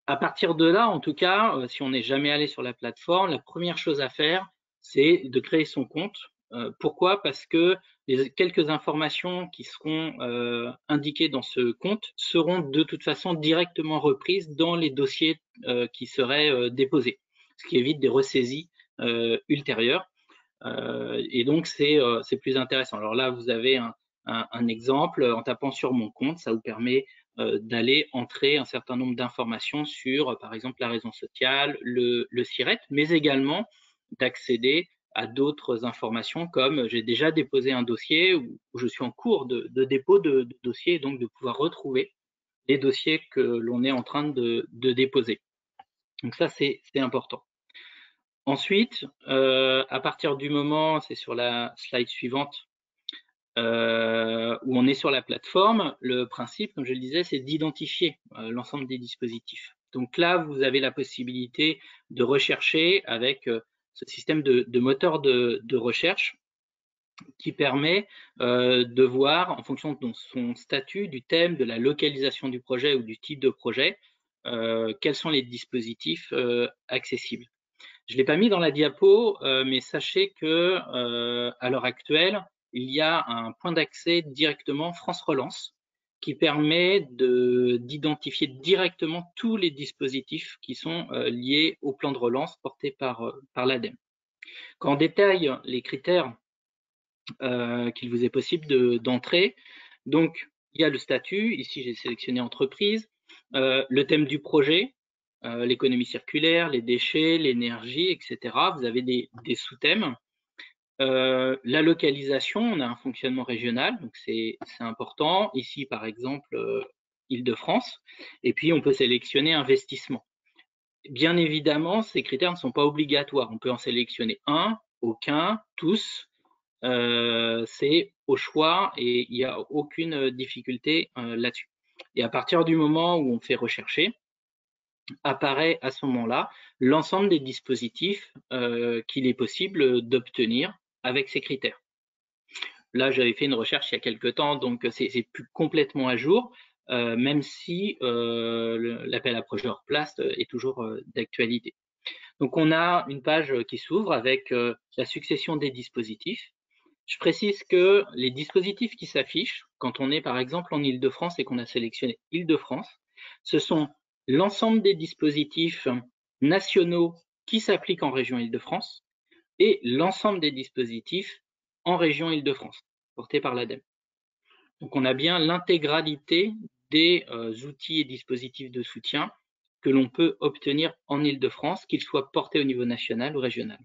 [SPEAKER 5] À partir de là, en tout cas, si on n'est jamais allé sur la plateforme, la première chose à faire, c'est de créer son compte. Pourquoi? Parce que les quelques informations qui seront indiquées dans ce compte seront de toute façon directement reprises dans les dossiers qui seraient déposés, ce qui évite des ressaisies ultérieures. Et donc, c'est plus intéressant. Alors là, vous avez un exemple. En tapant sur mon compte, ça vous permet d'aller entrer un certain nombre d'informations sur, par exemple, la raison sociale, le SIRET, mais également d'accéder à d'autres informations comme j'ai déjà déposé un dossier ou je suis en cours de dépôt de dossier, et donc de pouvoir retrouver les dossiers que l'on est en train de déposer. Donc ça, c'est important. Ensuite, à partir du moment, c'est sur la slide suivante, où on est sur la plateforme, le principe, comme je le disais, c'est d'identifier l'ensemble des dispositifs. Donc là, vous avez la possibilité de rechercher avec ce système de moteur de recherche qui permet de voir, en fonction de son statut, du thème, de la localisation du projet ou du type de projet, quels sont les dispositifs accessibles. Je ne l'ai pas mis dans la diapo, mais sachez que à l'heure actuelle, il y a un point d'accès directement France Relance qui permet d'identifier directement tous les dispositifs qui sont liés au plan de relance porté par l'ADEME. Quand on détaille les critères qu'il vous est possible d'entrer, donc il y a le statut, ici j'ai sélectionné entreprise, le thème du projet, l'économie circulaire, les déchets, l'énergie, etc. Vous avez des sous-thèmes. La localisation, on a un fonctionnement régional, donc c'est important. Ici, par exemple, Île-de-France. Et puis, on peut sélectionner investissement. Bien évidemment, ces critères ne sont pas obligatoires. On peut en sélectionner un, aucun, tous. C'est au choix et il n'y a aucune difficulté là-dessus. Et à partir du moment où on fait rechercher, apparaît à ce moment-là l'ensemble des dispositifs qu'il est possible d'obtenir avec ces critères. Là, j'avais fait une recherche il y a quelques temps, donc c'est plus complètement à jour, même si l'appel à projet hors place est toujours d'actualité. Donc, on a une page qui s'ouvre avec la succession des dispositifs. Je précise que les dispositifs qui s'affichent, quand on est par exemple en Île-de-France et qu'on a sélectionné Île-de-France, ce sont l'ensemble des dispositifs nationaux qui s'appliquent en région Île-de-France et l'ensemble des dispositifs en région Île-de-France, portés par l'ADEME. Donc on a bien l'intégralité des outils et dispositifs de soutien que l'on peut obtenir en Île-de-France, qu'ils soient portés au niveau national ou régional.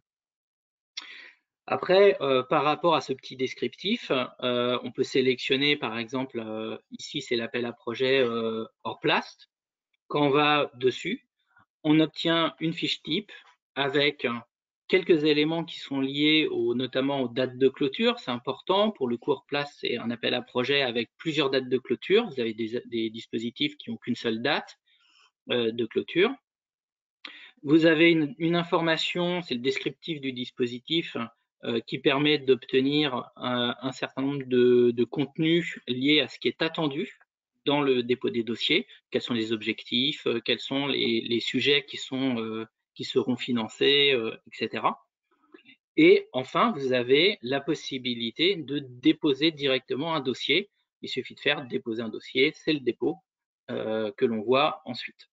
[SPEAKER 5] Après, par rapport à ce petit descriptif, on peut sélectionner, par exemple, ici c'est l'appel à projet hors place. Quand on va dessus, on obtient une fiche type avec quelques éléments qui sont liés notamment aux dates de clôture. C'est important. Pour le coup, hors place, c'est un appel à projet avec plusieurs dates de clôture. Vous avez des dispositifs qui n'ont qu'une seule date de clôture. Vous avez une information, c'est le descriptif du dispositif, qui permet d'obtenir un certain nombre de contenus liés à ce qui est attendu dans le dépôt des dossiers, quels sont les objectifs, quels sont les sujets qui seront financés, etc. Et enfin, vous avez la possibilité de déposer directement un dossier. Il suffit de faire déposer un dossier, c'est le dépôt que l'on voit ensuite.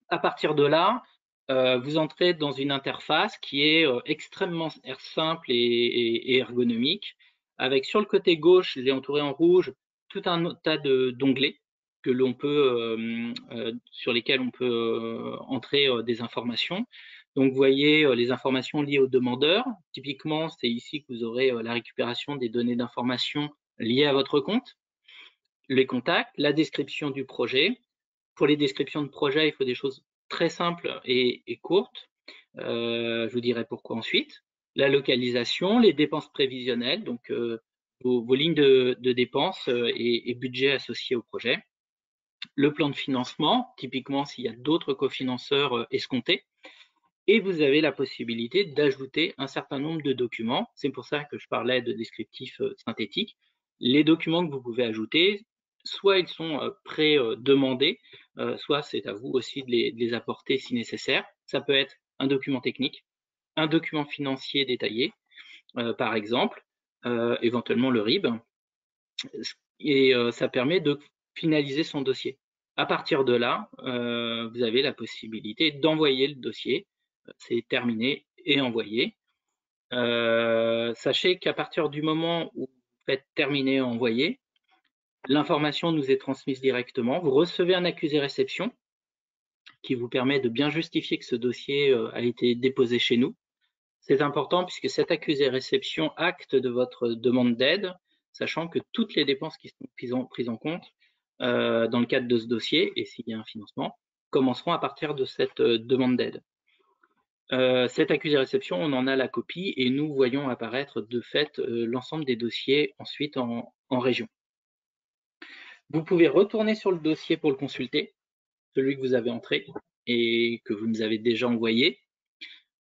[SPEAKER 5] À partir de là, vous entrez dans une interface qui est extrêmement simple et ergonomique, avec sur le côté gauche, je l'ai entouré en rouge, tout un tas d'onglets que l'on peut, sur lesquels on peut entrer des informations. Donc, vous voyez les informations liées aux demandeurs. Typiquement, c'est ici que vous aurez la récupération des données d'information liées à votre compte, les contacts, la description du projet. Pour les descriptions de projet, il faut des choses très simples et courtes. Je vous dirai pourquoi ensuite. La localisation, les dépenses prévisionnelles, donc vos lignes de dépenses et budget associés au projet. Le plan de financement, typiquement s'il y a d'autres cofinanceurs escomptés. Et vous avez la possibilité d'ajouter un certain nombre de documents. C'est pour ça que je parlais de descriptifs synthétiques. Les documents que vous pouvez ajouter, soit ils sont pré-demandés, soit c'est à vous aussi de les apporter si nécessaire. Ça peut être un document technique, un document financier détaillé, par exemple, éventuellement le RIB, et ça permet de finaliser son dossier. À partir de là, vous avez la possibilité d'envoyer le dossier. C'est terminé et envoyé. Sachez qu'à partir du moment où vous faites terminer et envoyer, l'information nous est transmise directement. Vous recevez un accusé réception qui vous permet de bien justifier que ce dossier a été déposé chez nous. C'est important puisque cet accusé réception acte de votre demande d'aide, sachant que toutes les dépenses qui sont prises en compte dans le cadre de ce dossier, et s'il y a un financement, commenceront à partir de cette demande d'aide. Cette accusé-réception, on en a la copie et nous voyons apparaître de fait l'ensemble des dossiers ensuite en région. Vous pouvez retourner sur le dossier pour le consulter, celui que vous avez entré et que vous nous avez déjà envoyé.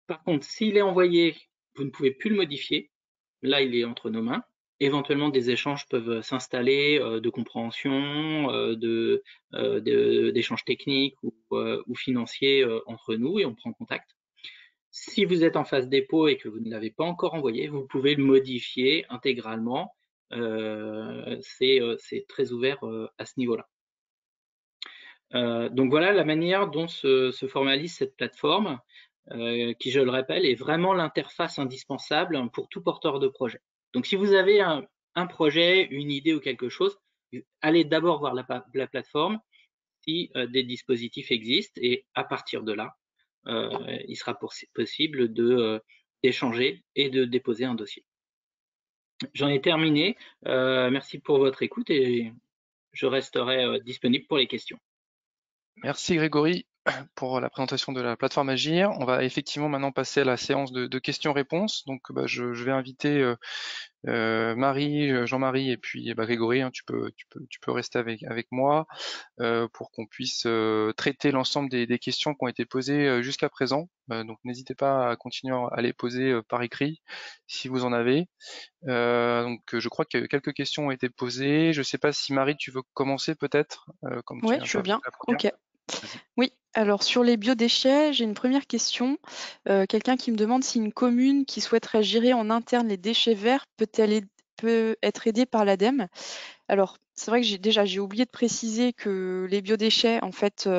[SPEAKER 5] Par contre, s'il est envoyé, vous ne pouvez plus le modifier. Là, il est entre nos mains. Éventuellement, des échanges peuvent s'installer de compréhension, d'échanges techniques ou financiers entre nous et on prend contact. Si vous êtes en phase dépôt et que vous ne l'avez pas encore envoyé, vous pouvez le modifier intégralement. C'est très ouvert à ce niveau-là. Donc voilà la manière dont se formalise cette plateforme, qui, je le rappelle, est vraiment l'interface indispensable pour tout porteur de projet. Donc si vous avez un projet, une idée ou quelque chose, allez d'abord voir la plateforme si des dispositifs existent et à partir de là, il sera possible d'échanger et de déposer un dossier. J'en ai terminé. Merci pour votre écoute et je resterai disponible pour les questions.
[SPEAKER 1] Merci Grégory pour la présentation de la plateforme Agir. On va effectivement maintenant passer à la séance de questions-réponses. Donc je vais inviter Marie, Jean-Marie et puis Grégory, hein, tu peux rester avec moi pour qu'on puisse traiter l'ensemble des questions qui ont été posées jusqu'à présent. Donc n'hésitez pas à continuer à les poser par écrit si vous en avez. Donc je crois que quelques questions ont été posées. Je ne sais pas si Marie, tu veux commencer peut-être
[SPEAKER 3] Oui, je veux bien. Ok. Oui, alors sur les biodéchets, j'ai une première question. Quelqu'un qui me demande si une commune qui souhaiterait gérer en interne les déchets verts peut être aidée par l'ADEME. Alors, c'est vrai que j'ai oublié de préciser que les biodéchets, en fait,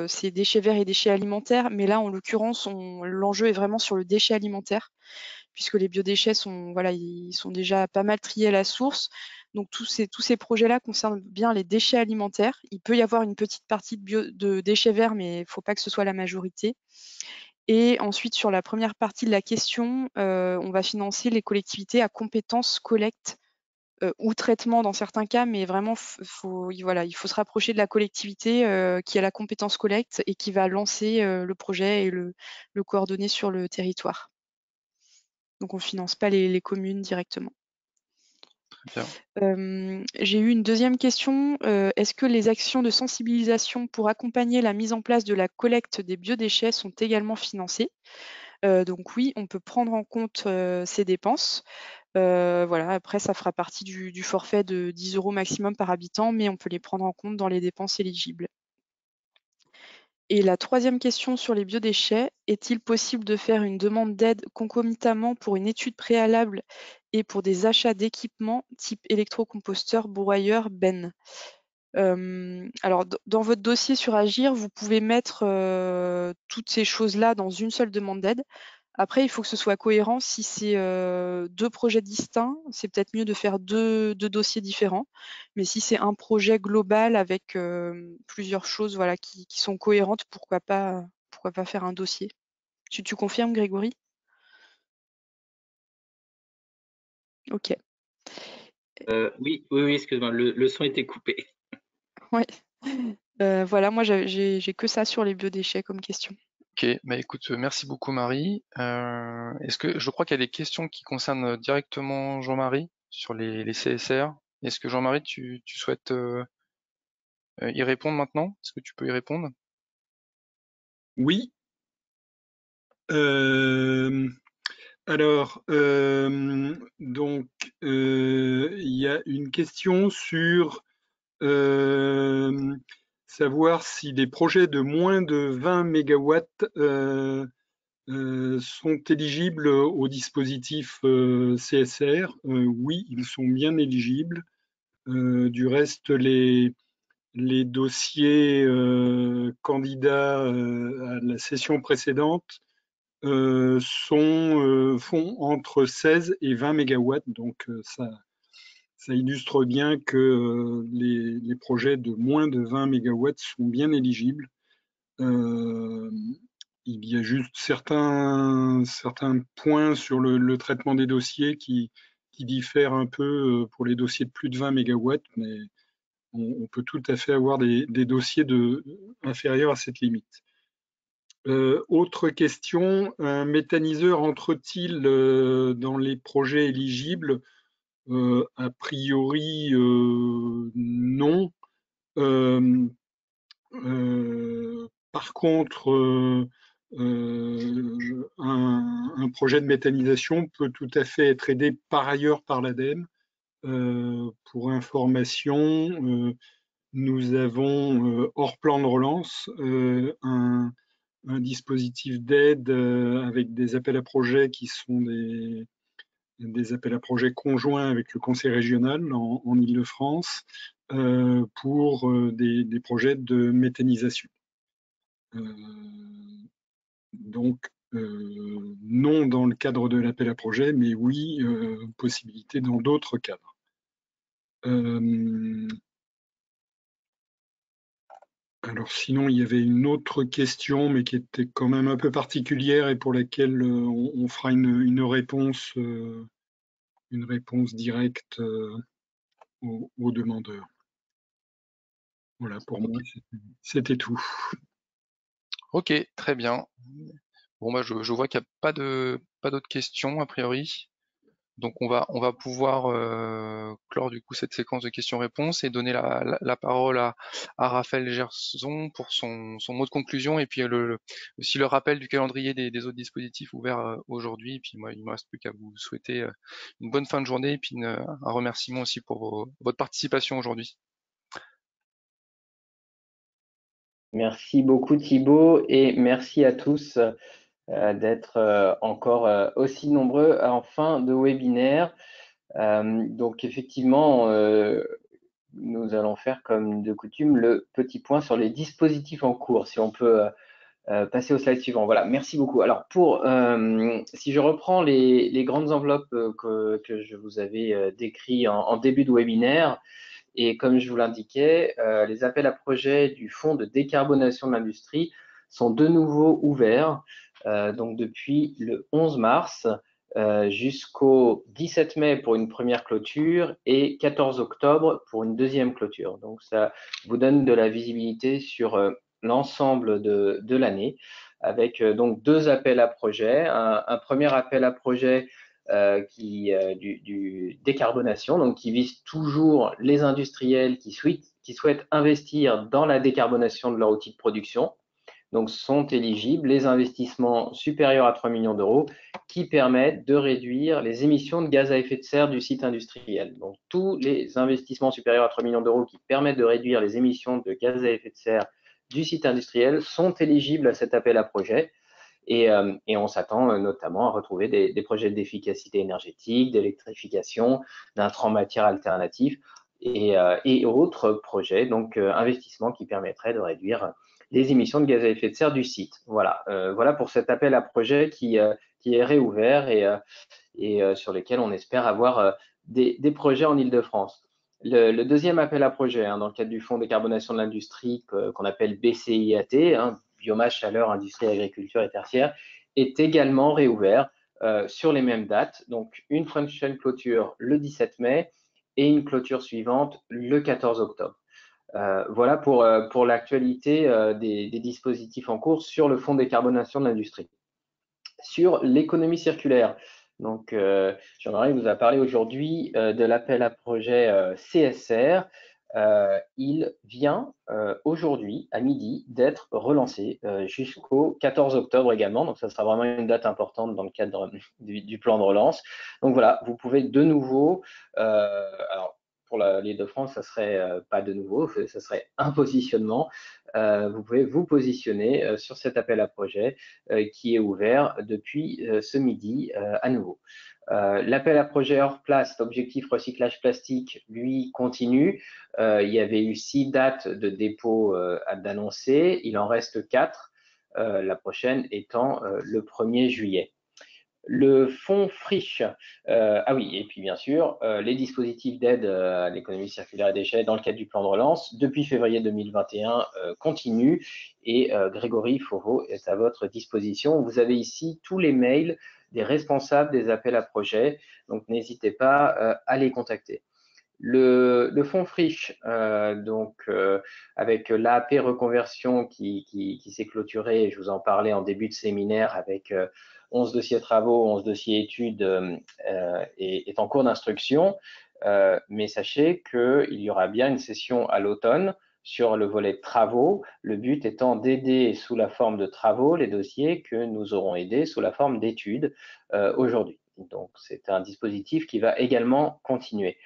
[SPEAKER 3] c'est déchets verts et déchets alimentaires, mais là, en l'occurrence, l'enjeu est vraiment sur le déchet alimentaire, puisque les biodéchets ils sont déjà pas mal triés à la source. Donc tous ces projets-là concernent bien les déchets alimentaires. Il peut y avoir une petite partie de déchets verts, mais il ne faut pas que ce soit la majorité. Et ensuite, sur la première partie de la question, on va financer les collectivités à compétences collecte ou traitement dans certains cas, mais vraiment, il faut se rapprocher de la collectivité qui a la compétence collecte et qui va lancer le projet et le coordonner sur le territoire. Donc on ne finance pas les communes directement.
[SPEAKER 1] Très bien.
[SPEAKER 3] J'ai eu une deuxième question. Est-ce que les actions de sensibilisation pour accompagner la mise en place de la collecte des biodéchets sont également financées? Donc oui, on peut prendre en compte ces dépenses. Après, ça fera partie du forfait de 10 € maximum par habitant, mais on peut les prendre en compte dans les dépenses éligibles. Et la troisième question sur les biodéchets, est-il possible de faire une demande d'aide concomitamment pour une étude préalable et pour des achats d'équipements type électrocomposteur, broyeur, benne? Alors, dans votre dossier sur Agir, vous pouvez mettre toutes ces choses-là dans une seule demande d'aide. Après, il faut que ce soit cohérent. Si c'est deux projets distincts, c'est peut-être mieux de faire deux dossiers différents. Mais si c'est un projet global avec plusieurs choses qui sont cohérentes, pourquoi pas faire un dossier? Tu confirmes, Grégory? Ok.
[SPEAKER 5] Oui, excuse-moi, le son était coupé.
[SPEAKER 3] Ouais. Moi j'ai que ça sur les biodéchets comme question.
[SPEAKER 1] Ok, écoute, merci beaucoup Marie. Je crois qu'il y a des questions qui concernent directement Jean-Marie sur les CSR. Est-ce que Jean-Marie, tu souhaites y répondre maintenant? Est-ce que tu peux y répondre?
[SPEAKER 4] Oui. Il y a une question sur savoir si des projets de moins de 20 MW sont éligibles au dispositif CSR. Oui, ils sont bien éligibles. Du reste, les dossiers candidats à la session précédente font entre 16 et 20 MW. Donc ça illustre bien que les projets de moins de 20 MW sont bien éligibles. Il y a juste certains points sur le traitement des dossiers qui diffèrent un peu pour les dossiers de plus de 20 MW, mais on peut tout à fait avoir des dossiers inférieurs à cette limite. Autre question, un méthaniseur entre-t-il dans les projets éligibles? A priori, non. Par contre, un projet de méthanisation peut tout à fait être aidé par ailleurs par l'ADEME. Pour information, nous avons, hors plan de relance, un dispositif d'aide avec des appels à projets qui sont des appels à projets conjoints avec le conseil régional en Île-de-France pour des projets de méthanisation. Donc, non dans le cadre de l'appel à projet, mais oui, possibilité dans d'autres cadres. Alors sinon, il y avait une autre question, mais qui était quand même un peu particulière et pour laquelle on fera une réponse directe aux demandeurs. Voilà, pour moi, c'était tout.
[SPEAKER 1] Ok, très bien. Bon, bah, je vois qu'il n'y a pas d'autres questions a priori. Donc on va pouvoir clore du coup cette séquence de questions-réponses et donner la parole à Raphaël Gerson pour son mot de conclusion et puis aussi le rappel du calendrier des autres dispositifs ouverts aujourd'hui. Et puis moi, il ne me reste plus qu'à vous souhaiter une bonne fin de journée et puis un remerciement aussi pour votre participation aujourd'hui.
[SPEAKER 2] Merci beaucoup Thibaut et merci à tous d'être encore aussi nombreux en fin de webinaire. Donc effectivement, nous allons faire comme de coutume le petit point sur les dispositifs en cours. Si on peut passer au slide suivant. Voilà, merci beaucoup. Alors si je reprends les grandes enveloppes que je vous avais décrites en début de webinaire, et comme je vous l'indiquais, les appels à projets du Fonds de décarbonation de l'industrie sont de nouveau ouverts, donc depuis le 11 mars jusqu'au 17 mai pour une première clôture et 14 octobre pour une deuxième clôture. Donc ça vous donne de la visibilité sur l'ensemble de l'année, avec donc 2 appels à projets. Un premier appel à projet du décarbonation, donc qui vise toujours les industriels qui souhaitent investir dans la décarbonation de leur outil de production. Donc sont éligibles les investissements supérieurs à 3 millions d'euros qui permettent de réduire les émissions de gaz à effet de serre du site industriel. Donc tous les investissements supérieurs à 3 millions d'euros qui permettent de réduire les émissions de gaz à effet de serre du site industriel sont éligibles à cet appel à projet. Et on s'attend notamment à retrouver des projets d'efficacité énergétique, d'électrification, d'intrants matières alternatifs et autres projets, donc investissements qui permettraient de réduire les émissions de gaz à effet de serre du site. Voilà, voilà pour cet appel à projet qui est réouvert et sur lesquels on espère avoir des projets en Île-de-France. Le deuxième appel à projet, dans le cadre du Fonds décarbonation de l'industrie qu'on appelle BCIAT, biomasse, chaleur, industrie, agriculture et tertiaire, est également réouvert sur les mêmes dates. Donc, une prochaine clôture le 17 mai et une clôture suivante le 14 octobre. Voilà pour l'actualité des dispositifs en cours sur le Fonds décarbonation de l'industrie. Sur l'économie circulaire, donc Jean-Marie vous a parlé aujourd'hui de l'appel à projet CSR. Il vient aujourd'hui à midi d'être relancé jusqu'au 14 octobre également, donc ça sera vraiment une date importante dans le cadre du plan de relance. Donc voilà, vous pouvez de nouveau, alors pour l'Île-de-France, ça serait pas de nouveau, ça serait un positionnement. Vous pouvez vous positionner sur cet appel à projet qui est ouvert depuis ce midi à nouveau. L'appel à projet hors place, objectif recyclage plastique, lui continue. Il y avait eu 6 dates de dépôt d'annoncer, il en reste 4, la prochaine étant le 1er juillet. Le fonds Friche, ah oui, et puis bien sûr, les dispositifs d'aide à l'économie circulaire et déchets dans le cadre du plan de relance, depuis février 2021, continuent et Grégory Fauveau est à votre disposition. Vous avez ici tous les mails des responsables des appels à projets, donc n'hésitez pas à les contacter. Le fonds Friche, avec l'AP reconversion qui s'est clôturé, je vous en parlais en début de séminaire, avec 11 dossiers travaux, 11 dossiers études, est en cours d'instruction. Mais sachez qu'il y aura bien une session à l'automne sur le volet travaux, le but étant d'aider sous la forme de travaux les dossiers que nous aurons aidés sous la forme d'études aujourd'hui. Donc c'est un dispositif qui va également continuer.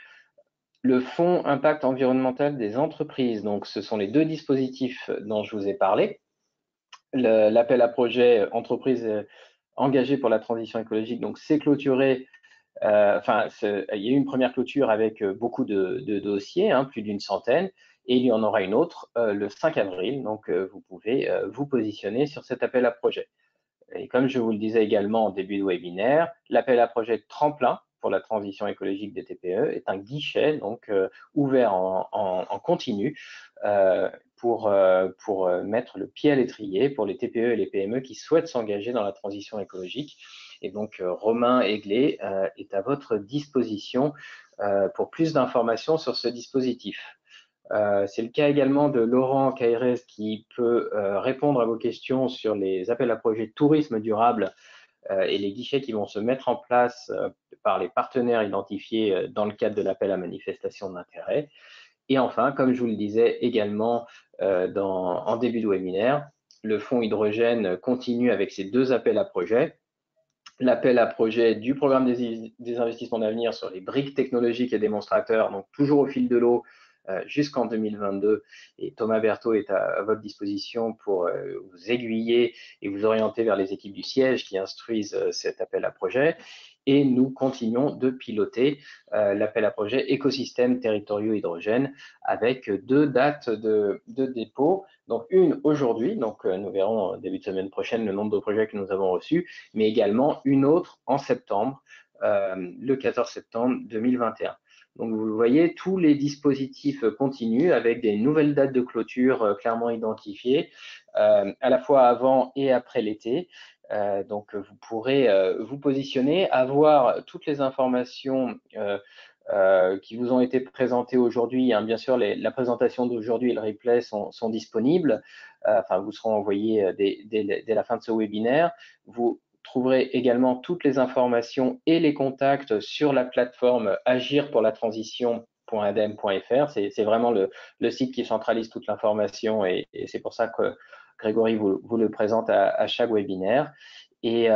[SPEAKER 2] Le fonds impact environnemental des entreprises, donc ce sont les deux dispositifs dont je vous ai parlé. L'appel à projet entreprises engagées pour la transition écologique, donc c'est clôturé. Il y a eu une première clôture avec beaucoup de dossiers, plus d'une centaine, et il y en aura une autre le 5 avril, donc vous pouvez vous positionner sur cet appel à projet. Et comme je vous le disais également en début de webinaire, l'appel à projet Tremplin pour la transition écologique des TPE est un guichet donc ouvert en continu pour mettre le pied à l'étrier pour les TPE et les PME qui souhaitent s'engager dans la transition écologique. Et donc Romain Aiglé est à votre disposition pour plus d'informations sur ce dispositif. C'est le cas également de Laurent Cairès qui peut répondre à vos questions sur les appels à projets tourisme durable et les guichets qui vont se mettre en place par les partenaires identifiés dans le cadre de l'appel à manifestation d'intérêt. Et enfin, comme je vous le disais également en début de webinaire, le fonds hydrogène continue avec ses deux appels à projets. L'appel à projet du programme des investissements d'avenir sur les briques technologiques et démonstrateurs, donc toujours au fil de l'eau jusqu'en 2022. Et Thomas Berthaud est à votre disposition pour vous aiguiller et vous orienter vers les équipes du siège qui instruisent cet appel à projet. Et nous continuons de piloter l'appel à projet écosystèmes territoriaux hydrogène avec deux dates de dépôt. Donc une aujourd'hui, donc nous verrons début de semaine prochaine le nombre de projets que nous avons reçus, mais également une autre en septembre, le 14 septembre 2021. Donc vous voyez, tous les dispositifs continuent avec des nouvelles dates de clôture clairement identifiées, à la fois avant et après l'été. Donc vous pourrez vous positionner, avoir toutes les informations qui vous ont été présentées aujourd'hui. Bien sûr, la présentation d'aujourd'hui et le replay sont disponibles. Vous seront envoyés dès la fin de ce webinaire. Vous trouverez également toutes les informations et les contacts sur la plateforme Agir pour la transition.adem.fr. C'est vraiment le site qui centralise toute l'information et c'est pour ça que Grégory vous le présente à chaque webinaire. Et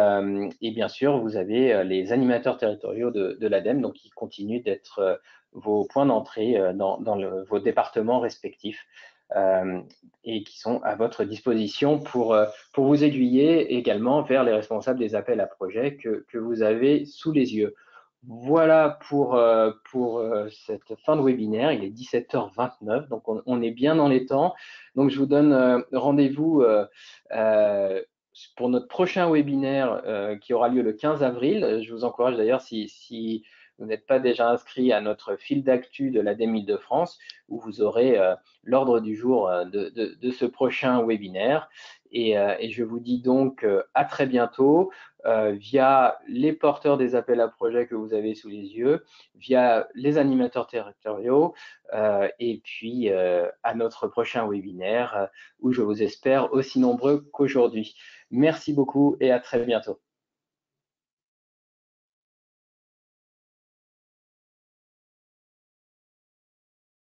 [SPEAKER 2] bien sûr, vous avez les animateurs territoriaux de l'ADEME, donc qui continuent d'être vos points d'entrée dans vos départements respectifs et qui sont à votre disposition pour vous aiguiller également vers les responsables des appels à projets que vous avez sous les yeux. Voilà pour cette fin de webinaire. Il est 17h29, donc on est bien dans les temps. Donc je vous donne rendez-vous pour notre prochain webinaire qui aura lieu le 15 avril. Je vous encourage d'ailleurs, si vous n'êtes pas déjà inscrit à notre fil d'actu de l'ADEME Île-de-France, où vous aurez l'ordre du jour de ce prochain webinaire. Et je vous dis donc à très bientôt via les porteurs des appels à projets que vous avez sous les yeux, via les animateurs territoriaux et puis à notre prochain webinaire où je vous espère aussi nombreux qu'aujourd'hui. Merci beaucoup et à très bientôt.